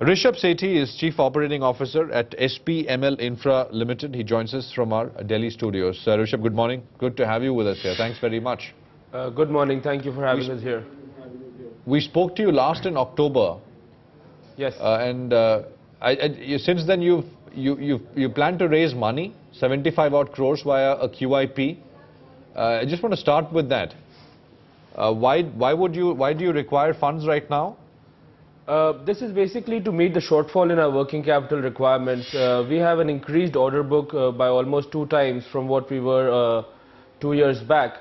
Rishabh Sethi is Chief Operating Officer at SPML Infra Limited. He joins us from our Delhi studios. Rishabh, good morning. Good to have you with us here. Thanks very much. Good morning. Thank you for having us here. We spoke to you last in October. Yes. Since then you plan to raise money, 75 odd crores via a QIP. I just want to start with that. Why do you require funds right now? This is basically to meet the shortfall in our working capital requirements. We have an increased order book by almost 2 times from what we were 2 years back.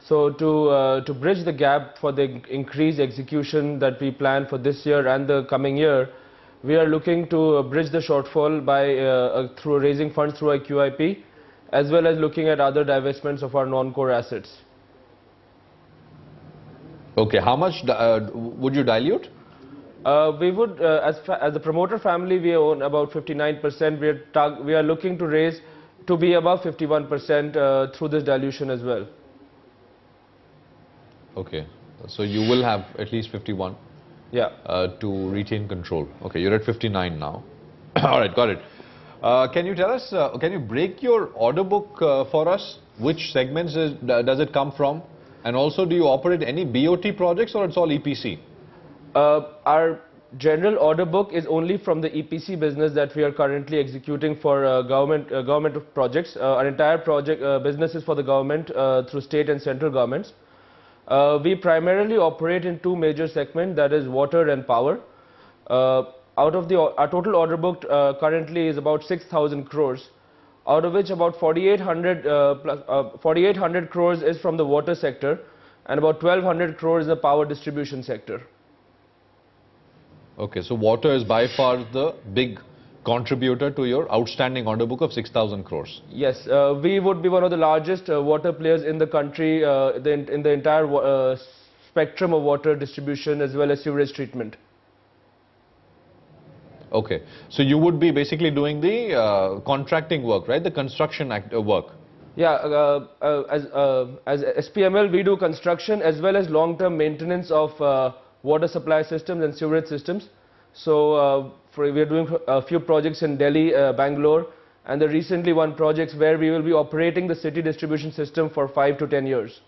So to bridge the gap for the increased execution that we plan for this year and the coming year, we are looking to bridge the shortfall by through raising funds through a QIP, as well as looking at other divestments of our non-core assets. Okay, how much would you dilute? We would, as the promoter family, we own about 59%. We are looking to raise to be above 51% through this dilution as well. Okay, so you will have at least 51. Yeah. To retain control. Okay, you're at 59 now. All right, got it. Can you tell us? Can you break your order book for us? Which segments does it come from? And also, do you operate any BOT projects or it's all EPC? Our general order book is only from the EPC business that we are currently executing for government projects. Our entire project business is for the government through state and central governments. We primarily operate in 2 major segments, that is water and power. Out of our total order book currently is about 6,000 crores, out of which about 4,800 crores is from the water sector and about 1,200 crores in the power distribution sector. Okay, so water is by far the big contributor to your outstanding order book of 6,000 crores. Yes, we would be one of the largest water players in the country in the entire spectrum of water distribution as well as sewerage treatment. Okay, so you would be basically doing the contracting work, right? The construction work. Yeah, as SPML we do construction as well as long-term maintenance of water supply systems and sewerage systems. So we are doing a few projects in Delhi, Bangalore, and the recently won projects where we will be operating the city distribution system for 5 to 10 years.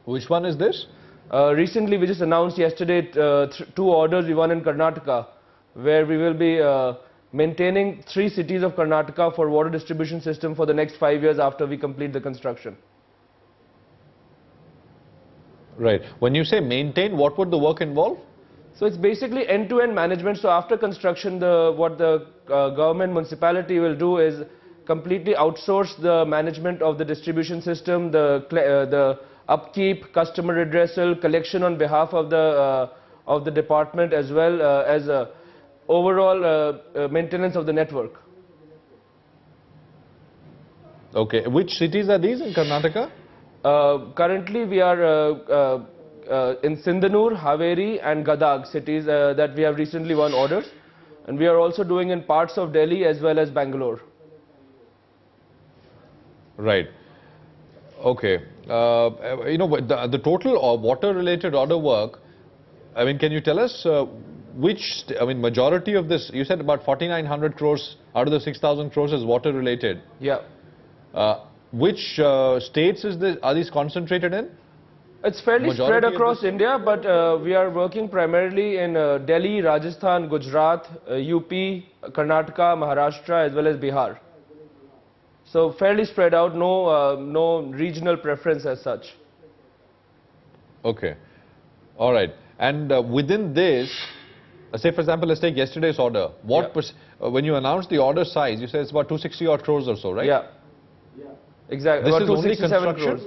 Which one is this? Recently we just announced yesterday 2 orders we won in Karnataka, where we will be maintaining 3 cities of Karnataka for water distribution system for the next 5 years after we complete the construction. Right. When you say maintain, what would the work involve? So it's basically end-to-end management. So after construction, what the government municipality will do is completely outsource the management of the distribution system, the upkeep, customer redressal, collection on behalf of the department, as well as overall maintenance of the network. Okay. Which cities are these in Karnataka? Currently we are in Sindanur, Haveri and Gadag cities that we have recently won orders, and we are also doing in parts of Delhi as well as Bangalore. Right. Okay. You know, the total water related order work, I mean, can you tell us majority of this, you said about 4,900 crores out of the 6,000 crores is water related. Yeah. Which states are these concentrated in? It's fairly spread across India, but we are working primarily in Delhi, Rajasthan, Gujarat, UP, Karnataka, Maharashtra as well as Bihar. So fairly spread out, no regional preference as such. Okay. All right. And within this, say for example, let's take yesterday's order. When you announced the order size, you said it's about 260 odd crores or so, right? Yeah. Exactly. This is only construction? Crores.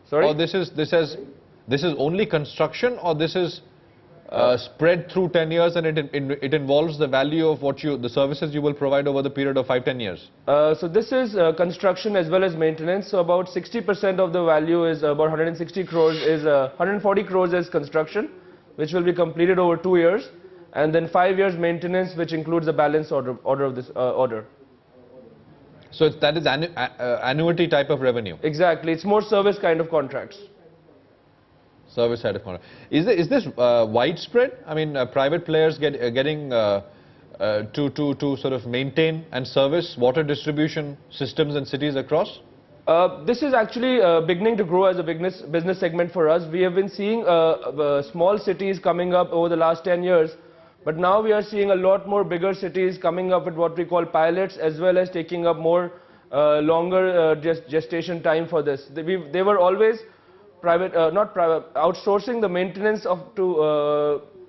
Sorry? Or this is only construction, or this is spread through 10 years and it involves the value of the services you will provide over the period of 5-10 years? So this is construction as well as maintenance. So about 60% of the value is about 160 crores is 140 crores is construction, which will be completed over 2 years, and then 5 years maintenance, which includes the balance order of this order. So that is annuity type of revenue? Exactly. It's more service kind of contracts. Service side of contract. Is this widespread? I mean, private players getting to sort of maintain and service water distribution systems in cities across? This is actually beginning to grow as a business segment for us. We have been seeing small cities coming up over the last 10 years, but now we are seeing a lot more bigger cities coming up with what we call pilots, as well as taking up more longer gestation time for this. They were always outsourcing the maintenance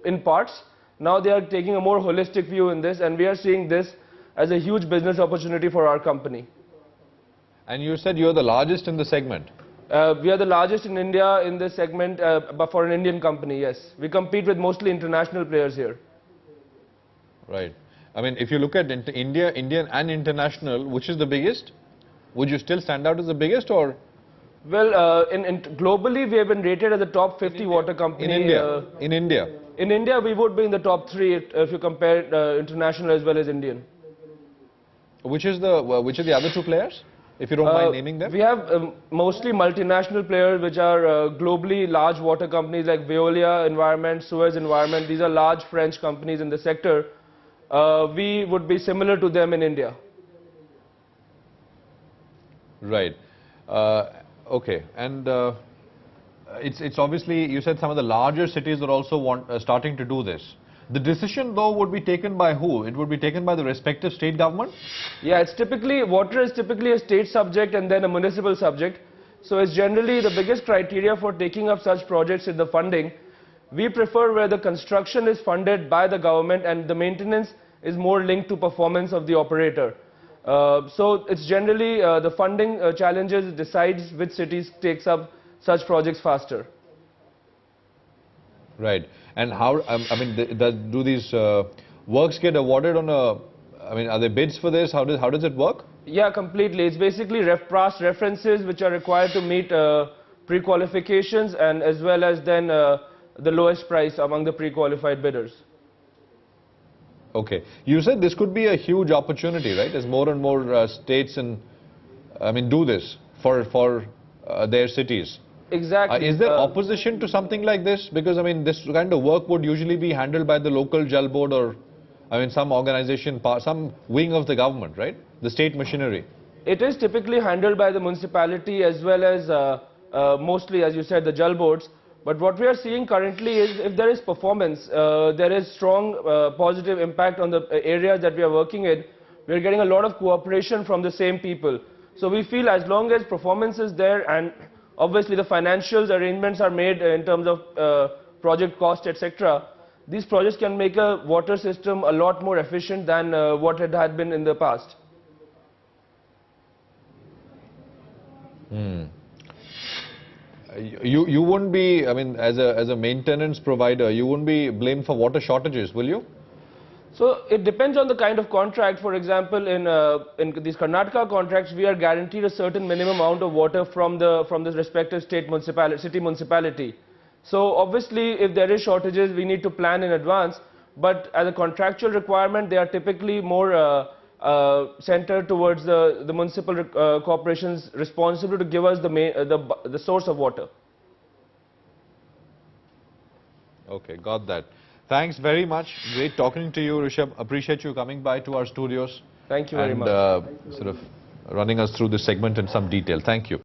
in parts. Now they are taking a more holistic view in this, and we are seeing this as a huge business opportunity for our company. And you said you're the largest in the segment. We are the largest in India in this segment, but for an Indian company, yes. We compete with mostly international players here. Right. I mean, if you look at Indian and international, which is the biggest? Would you still stand out as the biggest, or? Well, globally, we have been rated as the top 50 water company. In India? In India? In India, we would be in the top 3 if you compare international as well as Indian. Which are the other 2 players, if you don't mind naming them? We have mostly multinational players, which are globally large water companies like Veolia Environment, Suez Environment. These are large French companies in the sector. We would be similar to them in India. Right. Okay. And it's obviously, you said some of the larger cities are also starting to do this. The decision, though, would be taken by who? It would be taken by the respective state government? Yeah, water is typically a state subject and then a municipal subject. So it's generally the biggest criteria for taking up such projects is the funding. We prefer where the construction is funded by the government and the maintenance is more linked to performance of the operator. So it's generally the funding challenges decides which cities takes up such projects faster. Right. And how, I mean, do these works get awarded on I mean, are there bids for this? How does it work? Yeah, completely. It's basically past references which are required to meet pre-qualifications and as well as then the lowest price among the pre-qualified bidders. Okay. You said this could be a huge opportunity, right? As more and more states do this for their cities. Exactly. Is there opposition to something like this? Because, I mean, this kind of work would usually be handled by the local Jal Board or, I mean, some organization, some wing of the government, right? The state machinery. It is typically handled by the municipality as well as mostly, as you said, the Jal Boards. But what we are seeing currently is if there is performance, there is strong positive impact on the areas that we are working in. We are getting a lot of cooperation from the same people. So we feel as long as performance is there and obviously the financial arrangements are made in terms of project cost, etc. These projects can make a water system a lot more efficient than what it had been in the past. You wouldn't be, I mean, as a maintenance provider, you wouldn't be blamed for water shortages, will you? So it depends on the kind of contract. For example, in these Karnataka contracts, we are guaranteed a certain minimum amount of water from the respective city municipality. So obviously, if there is shortages, we need to plan in advance. But as a contractual requirement, they are typically more centered towards the municipal corporations responsible to give us the source of water. Okay, got that. Thanks very much. Great talking to you, Rishabh. Appreciate you coming by to our studios. Thank you very much. And sort of running us through this segment in some detail. Thank you.